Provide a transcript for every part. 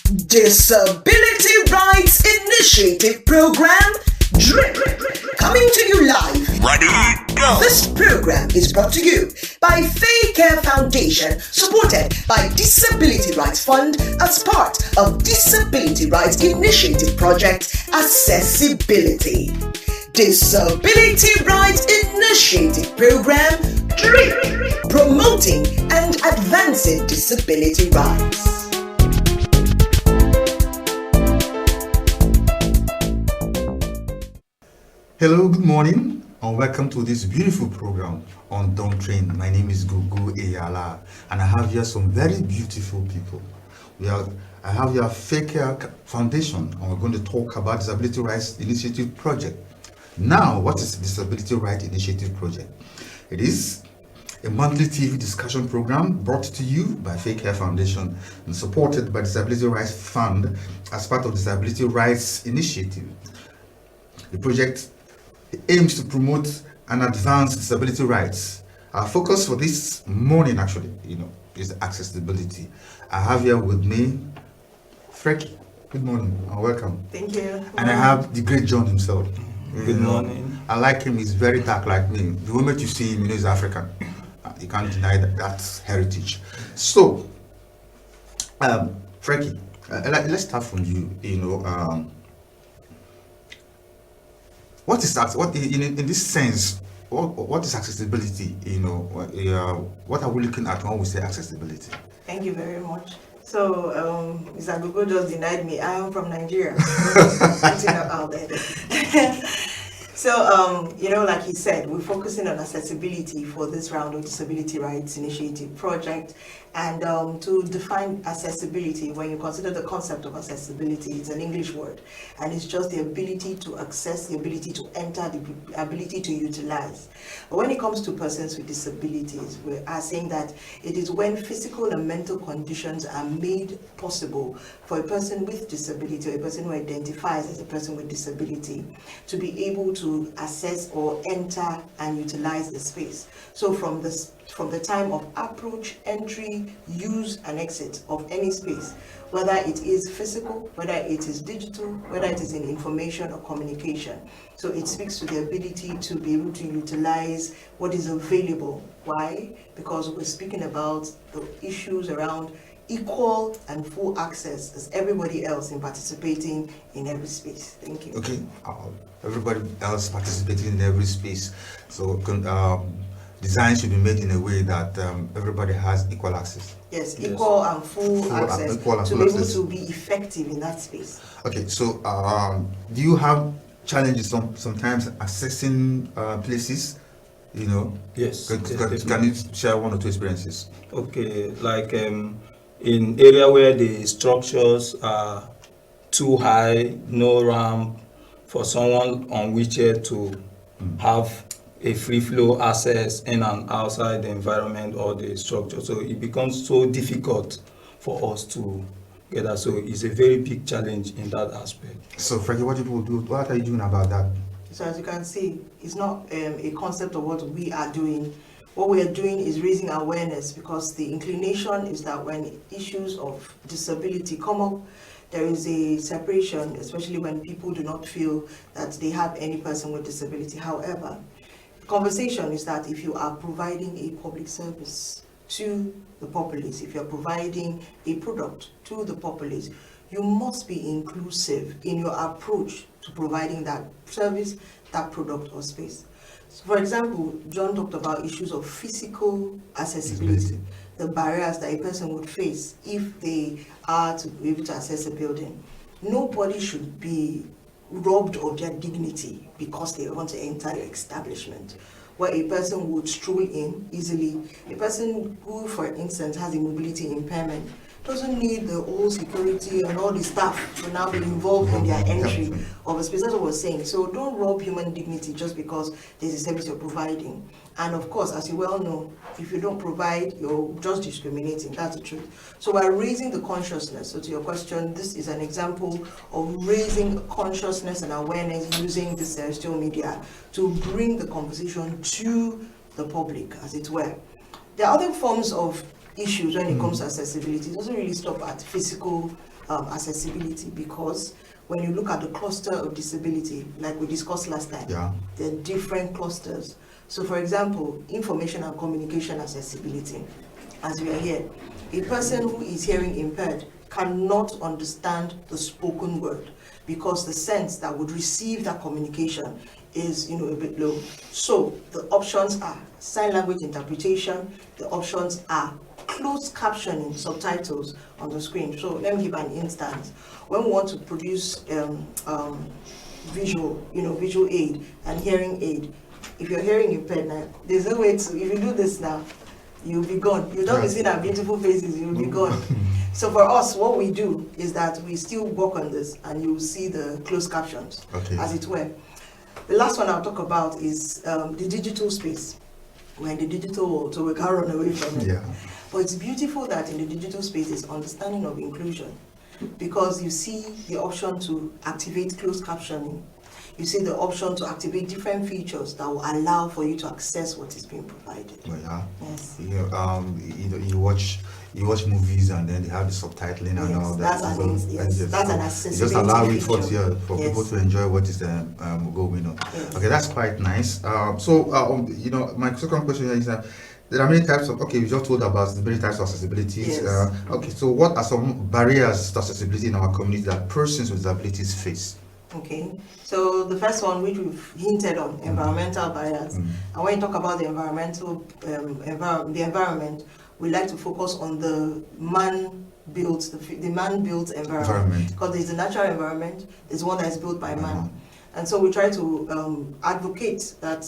Disability Rights Initiative Program, Dripa, coming to you live. Ready, go! This program is brought to you by FAECARE Foundation, supported by Disability Rights Fund as part of Disability Rights Initiative Project Accessibility. Disability Rights Initiative Program, DRIP, promoting and advancing disability rights. Hello, good morning, and welcome to this beautiful program on Don't Train. My name is Gugu Eyala, and I have here some very beautiful people. I have here FAECARE Foundation, and we're going to talk about Disability Rights Initiative Project. Now, what is Disability Rights Initiative Project? It is a monthly TV discussion program brought to you by FAECARE Foundation and supported by Disability Rights Fund as part of Disability Rights Initiative. The project aims to promote and advance disability rights. Our focus for this morning, actually, is accessibility. I have here with me Frecky. Good morning and welcome. Thank you. And I have the great John himself. Good morning. I like him. He's very dark like me. The moment you see him, he's African. You can't deny that's heritage. So, Frecky, let's start from you. What is that? What in this sense? What is accessibility? What are we looking at when we say accessibility? Thank you very much. So, Mr. Google just denied me. I am from Nigeria. Out there. So, like he said, we're focusing on accessibility for this round of Disability Rights Initiative Project. And to define accessibility, when you consider the concept of accessibility, it's an English word. And it's just the ability to access, the ability to enter, the ability to utilize. But when it comes to persons with disabilities, we are saying that it is when physical and mental conditions are made possible for a person with disability, or a person who identifies as a person with disability, to be able to access or enter and utilize the space. So from the time of approach, entry, use and exit of any space, whether it is physical, whether it is digital, whether it is in information or communication. So it speaks to the ability to be able to utilize what is available. Why? Because we're speaking about the issues around equal and full access as everybody else in participating in every space. Thank you. Okay, everybody else participating in every space. So design should be made in a way that everybody has equal access. Yes, equal and full access to be able to be effective in that space. Okay, so do you have challenges sometimes accessing places? Yes. Can you share one or two experiences? Okay, like in area where the structures are too high, no ramp for someone on wheelchair to have a free flow access in and outside the environment or the structure. So it becomes so difficult for us to get that. So it's a very big challenge in that aspect. So Freddie, what are you doing about that? So as you can see, it's not a concept of what we are doing. What we are doing is raising awareness, because the inclination is that when issues of disability come up, there is a separation, especially when people do not feel that they have any person with disability. However, the conversation is that if you are providing a public service to the populace, if you're providing a product to the populace, you must be inclusive in your approach to providing that service, that product or space. So for example, John talked about issues of physical accessibility, the barriers that a person would face if they are to be able to access a building. Nobody should be robbed of their dignity because they want to enter your establishment, where a person would stroll in easily. A person who, for instance, has a mobility impairment doesn't need the whole security and all the staff to now be involved in their entry of a space. That's what we're saying. So don't rob human dignity just because there's a service you're providing. And of course, as you well know, if you don't provide, you're just discriminating. That's the truth. So we're raising the consciousness. So to your question, this is an example of raising consciousness and awareness using the celestial media to bring the conversation to the public, as it were. There are other forms of issues when it comes to accessibility. It doesn't really stop at physical accessibility, because when you look at the cluster of disability, like we discussed last time, there are different clusters. So for example, information and communication accessibility, as we are here, a person who is hearing impaired cannot understand the spoken word because the sense that would receive that communication is, a bit low. So the options are sign language interpretation, the options are closed captioning, subtitles on the screen. So let me give an instance. When we want to produce visual aid and hearing aid, if you're hearing impaired now, there's no way to, if you do this now, you'll be gone. You'll not be seeing our beautiful faces, you'll be gone. So for us, what we do is that we still work on this, and you'll see the closed captions, as it were. The last one I'll talk about is the digital space. We're in the digital world, so we can't run away from it. But it's beautiful that in the digital space is understanding of inclusion, because you see the option to activate closed captioning. You see the option to activate different features that will allow for you to access what is being provided. Yes. You watch movies and then they have the subtitling and all that. That's an accessibility just allow it feature. for people to enjoy what is going on. Okay, that's quite nice. My second question is that there are many types of, we just told about the many types of accessibilities. So what are some barriers to accessibility in our community that persons with disabilities face? Okay, so the first one, which we've hinted on, environmental barriers. And when you talk about the environment, we like to focus on the man-built environment, because there's a natural environment, there's one that is built by man. And so we try to advocate that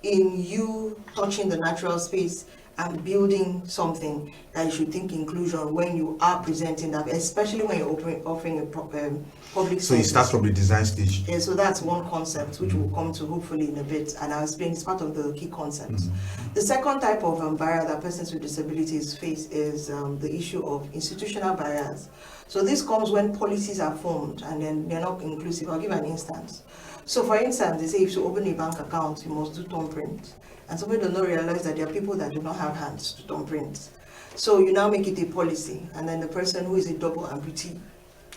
in you touching the natural space and building something, that you should think inclusion when you are presenting that, especially when you're offering a public So it starts from the design stage. Yeah, so that's one concept which we'll come to hopefully in a bit, and I'll explain. It's part of the key concepts. The second type of barrier that persons with disabilities face is the issue of institutional barriers. So this comes when policies are formed and then they're not inclusive. I'll give an instance. So for instance, they say if you open a bank account, you must do thumb print. And some people do not realize that there are people that do not have hands to thumb print. So you now make it a policy, and then the person who is a double amputee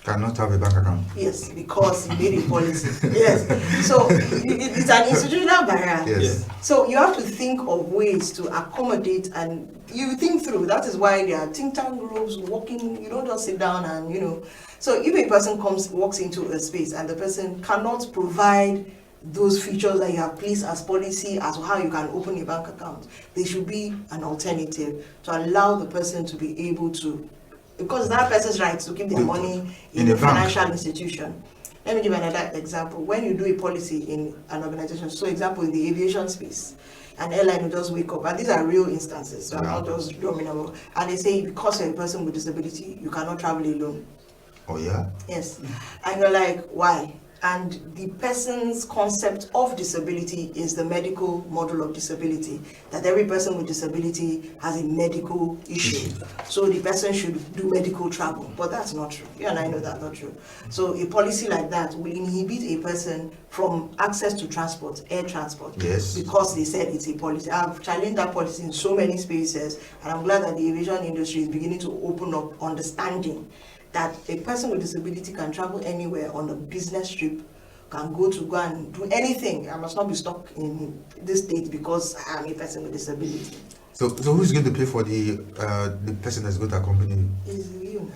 cannot have a bank account. Yes, because you made a policy. Yes. So it's an institutional barrier. Yes. So you have to think of ways to accommodate, and you think through. That is why there are think tank groups walking. You don't just sit down and So if a person walks into a space and the person cannot provide those features that you have placed as policy as to how you can open a bank account, there should be an alternative to allow the person to be able to, because that person's right to keep their money in a financial institution. Let me give another example. When you do a policy in an organization, so example in the aviation space, an airline will just wake up, and these are real instances, so I'm not just drumming about, and they say because you're a person with disability, you cannot travel alone. Oh yeah? Yes. And you're like, why? And the person's concept of disability is the medical model of disability, that every person with disability has a medical issue. So the person should do medical travel, but that's not true. You and I know that's not true. So a policy like that will inhibit a person from access to transport, air transport, because they said it's a policy. I've challenged that policy in so many spaces, and I'm glad that the aviation industry is beginning to open up understanding that a person with disability can travel anywhere on a business trip, can go and do anything. I must not be stuck in this state because I am a person with disability. So who's going to pay for the person that's going to accompany you? Is you.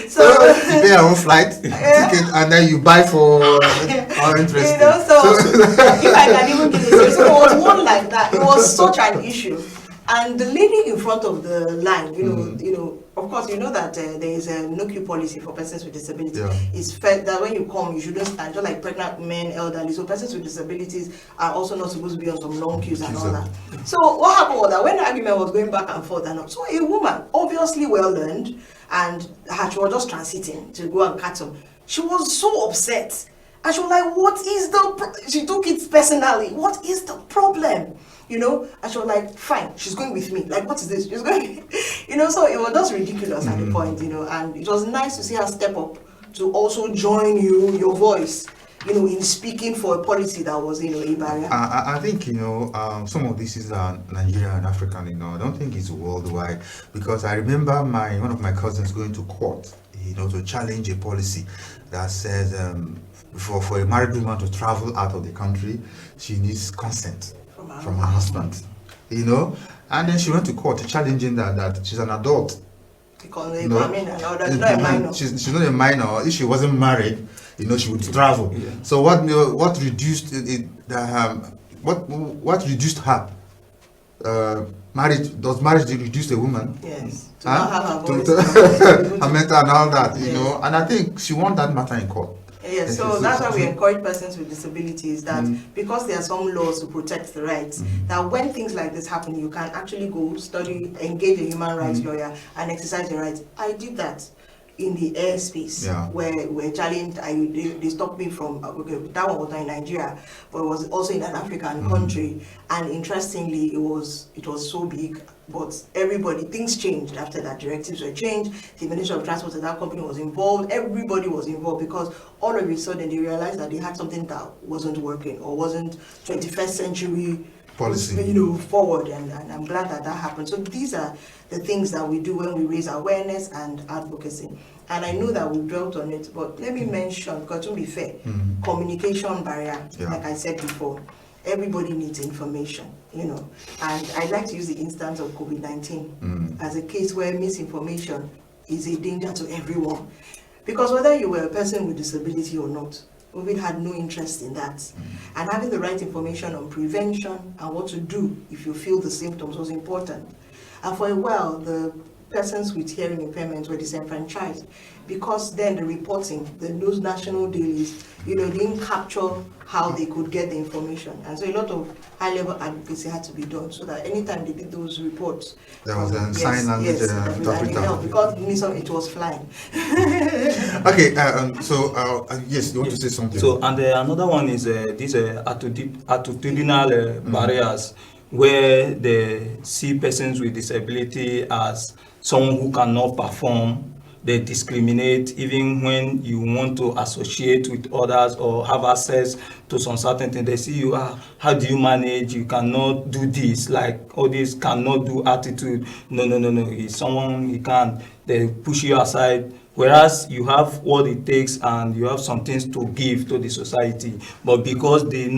So you pay your own flight ticket and then you buy for our interest. So if I can even give this, so it was one like that. It was such an issue. And the lady in front of the line, of course, you know that there is a no-queue policy for persons with disabilities. It's fair that when you come, you shouldn't stand, just like pregnant men, elderly. So persons with disabilities are also not supposed to be on some long queues and all that. So what happened was that when the argument was going back and forth, so a woman, obviously well-learned, and she was just transiting to go and catch him. She was so upset. And she was like, what is she took it personally. What is the problem? And she was like, fine, she's going with me. Like, what is this? She's going, so it was just ridiculous at the point, and it was nice to see her step up to also join your voice. in speaking for a policy that was, a barrier? I think, some of this is Nigerian and African, I don't think it's worldwide, because I remember one of my cousins going to court, to challenge a policy that says for a married woman to travel out of the country, she needs consent from her husband, and then she went to court challenging that she's an adult. Because she's not a minor. She's not a minor. If she wasn't married, she would travel. Yeah. So what reduced what reduced her? Marriage, does marriage reduce a woman? Yes. Her mental and all that, and I think she won that matter in court. Yes, so that's why we encourage persons with disabilities that because there are some laws to protect the rights, that when things like this happen, you can actually go study, engage a human rights lawyer and exercise your rights. I did that in the airspace where we're challenged. They stopped me from, that one was not in Nigeria, but it was also in an African country. And interestingly, it was so big. But things changed after that. Directives were changed. The Ministry of Transport and that company was involved. Everybody was involved because all of a sudden they realized that they had something that wasn't working or wasn't 21st century policy, forward. And I'm glad that happened. So these are the things that we do when we raise awareness and advocacy. And I know that we've dwelt on it, but let me mention, because to be fair, communication barrier, like I said before. Everybody needs information, and I'd like to use the instance of COVID-19 as a case where misinformation is a danger to everyone. Because whether you were a person with disability or not, COVID had no interest in that. And having the right information on prevention and what to do if you feel the symptoms was important. And for a while, the persons with hearing impairment were disenfranchised because then the reporting, those national dailies, didn't capture how they could get the information. And so a lot of high-level advocacy had to be done so that anytime they did those reports, there was a sign language interpreter. Because it was flying. Okay, yes, you want to say something? So, and another one is these attitudinal barriers, where they see persons with disability as someone who cannot perform. They discriminate even when you want to associate with others or have access to some certain things. They see you, how do you manage? You cannot do this, like all this cannot do attitude. No. He's someone he can't. They push you aside. Whereas you have what it takes and you have some things to give to the society. But because they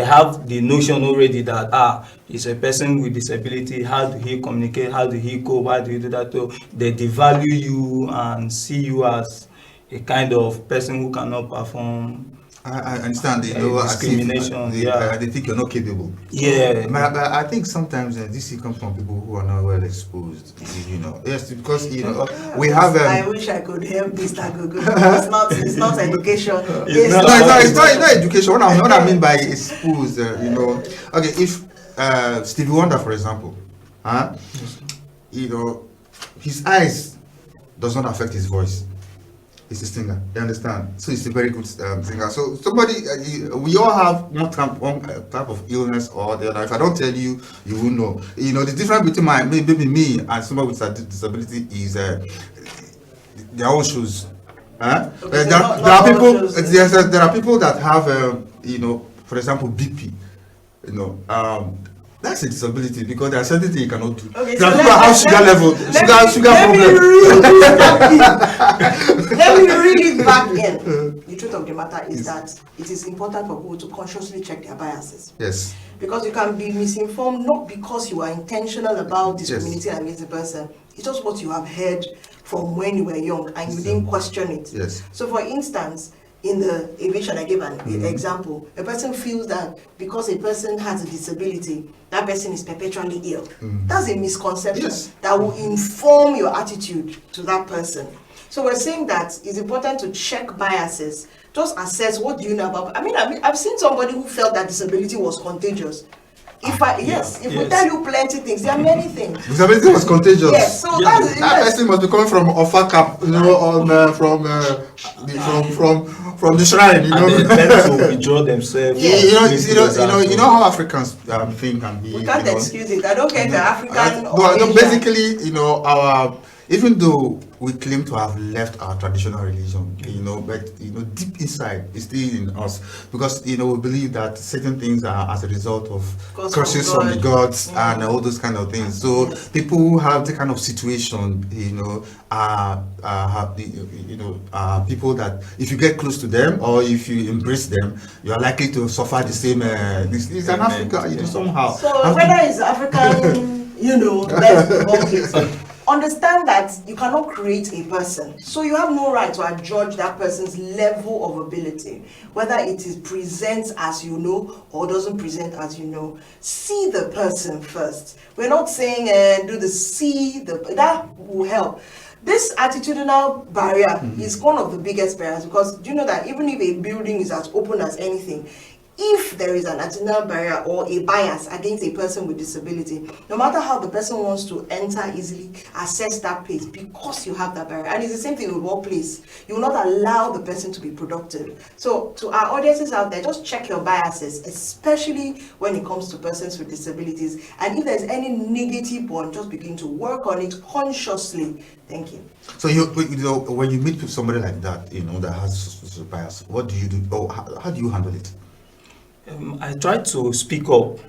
have the notion already that he's a person with disability, how do he communicate, how do he cope, how do you do that? So they devalue you and see you as a kind of person who cannot perform. I understand discrimination. They think you're not capable. Yeah. But I think sometimes this comes from people who are not well exposed. Yes, because we have. I wish I could help Mr. Gugu. It's not education. It's not education. What I mean by exposed, Okay, if Stevie Wonder, for example, his eyes does not affect his voice. He's a singer, you understand? So he's a very good singer. So somebody, we all have one type of illness or the other. If I don't tell you, you will know. The difference between maybe me and somebody with a disability is their own shoes. Okay, there are people that have, for example, BP. That's a disability because there are certain things you cannot do. Okay, there are people that have sugar level, sugar problem. Let me read it back in. The truth of the matter is that it is important for people to consciously check their biases. Yes. Because you can be misinformed not because you are intentional about discriminating against the person. It's just what you have heard from when you were young and you didn't question it. Yes. So for instance, in the aviation, I gave an example. A person feels that because a person has a disability, that person is perpetually ill. That's a misconception that will inform your attitude to that person. So we're saying that it's important to check biases. Just assess what do you know about. I've seen somebody who felt that disability was contagious. If we tell you plenty things, there are many things. Disability was contagious. Yes, so that person must be coming from Ofaka, from the shrine, And they tend to withdraw themselves. You know how Africans think and be. We can't excuse it. I don't care if you're African Basically, even though we claim to have left our traditional religion, but deep inside it's still in us, because we believe that certain things are as a result of curses from the gods and all those kind of things. So people who have the kind of situation, are people that if you get close to them or if you embrace them, you are likely to suffer the same. It's an Africa, somehow. So whether it's African, let's understand that you cannot create a person, so you have no right to adjudge that person's level of ability, whether it is presents as or doesn't present as See the person first. We're not saying that will help. This attitudinal barrier is one of the biggest barriers, because do you know that even if a building is as open as anything, if there is an attitudinal barrier or a bias against a person with disability, no matter how the person wants to enter easily, access that place, because you have that barrier. And it's the same thing with workplace. You will not allow the person to be productive. So to our audiences out there, just check your biases, especially when it comes to persons with disabilities. And if there's any negative one, just begin to work on it consciously. Thank you. So when you meet with somebody like that, that has bias, what do you do? Or how do you handle it? I try to speak up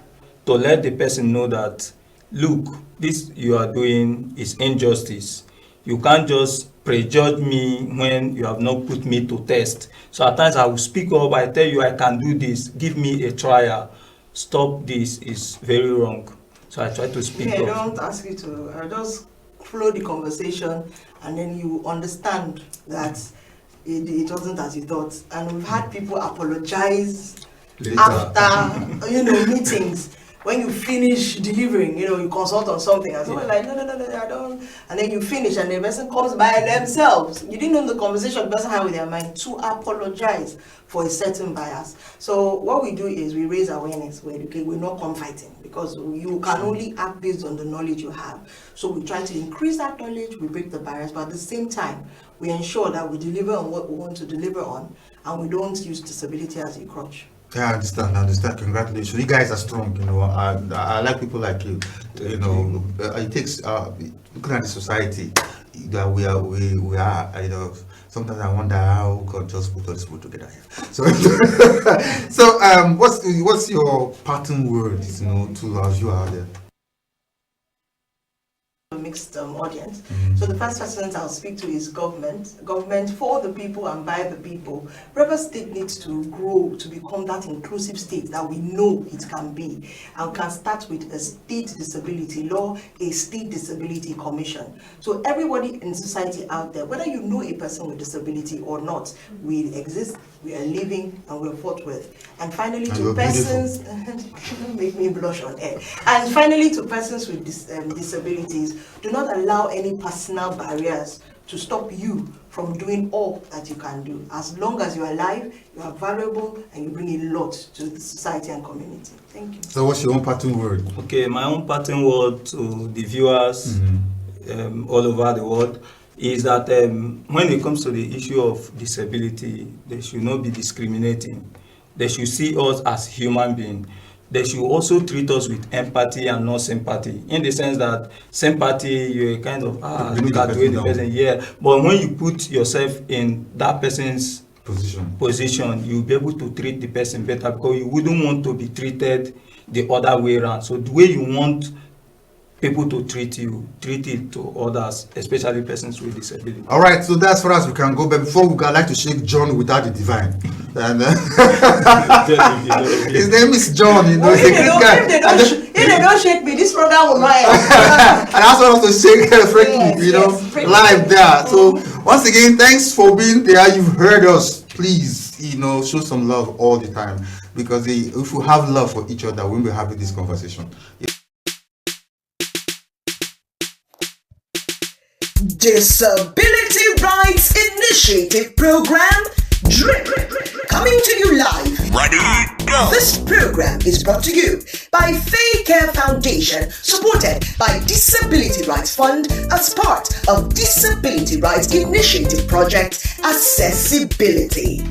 to let the person know that, look, this you are doing is injustice. You can't just prejudge me when you have not put me to test. So at times I will speak up, I tell you I can do this, give me a trial. Stop this, is very wrong. So I try to speak up. I don't ask you to, I just flow the conversation, and then you understand that it wasn't as you thought. And we've had people apologize later, after meetings. When you finish delivering, you consult on something, and someone like, no, I don't. And then you finish, and the person comes by themselves. You didn't know the conversation the person had with their mind to apologize for a certain bias. So what we do is we raise awareness. We're not confighting, because you can only act based on the knowledge you have. So we try to increase that knowledge, we break the barriers, but at the same time, we ensure that we deliver on what we want to deliver on, and we don't use disability as a crutch. Yeah, I understand. Congratulations. You guys are strong, I like people like you. It takes looking at the society that we are, sometimes I wonder how God just put us together here. So what's your parting words, to our viewer out there? Mixed audience. So the first person I'll speak to is government for the people and by the people. River State needs to grow to become that inclusive state that we know it can be, and can start with a state disability law, a state disability commission. So everybody in society out there, whether you know a person with disability or not, we exist, we are living, and we're fought with. And finally, to persons make me blush on air. And finally, to persons with disabilities, do not allow any personal barriers to stop you from doing all that you can do. As long as you're alive, you are valuable, and you bring a lot to the society and community. Thank you. So what's your own parting word? Okay, my own parting word to the viewers all over the world is that when it comes to the issue of disability, they should not be discriminating. They should see us as human beings. They should also treat us with empathy and not sympathy. In the sense that sympathy, you're kind of, look at the way the person, But when you put yourself in that person's position, you'll be able to treat the person better, because you wouldn't want to be treated the other way around. So the way you want people to treat you, treat it to others, especially persons with disability. All right, so that's for us. We can go, but before we would like to shake John without the divine. And his name is John. He's a good guy. If they don't shake me, this program will not end. And I also want to shake Frankie, live there. So once again, thanks for being there. You've heard us. Please, show some love all the time, because if we have love for each other, we'll be having this conversation. Disability Rights Initiative Program, Dripa, coming to you live. Ready, go! This program is brought to you by FAECARE Foundation, supported by Disability Rights Fund as part of Disability Rights Initiative Project Accessibility.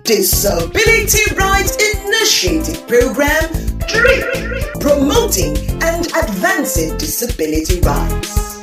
Disability Rights Initiative Program, Dripa, promoting and advancing disability rights.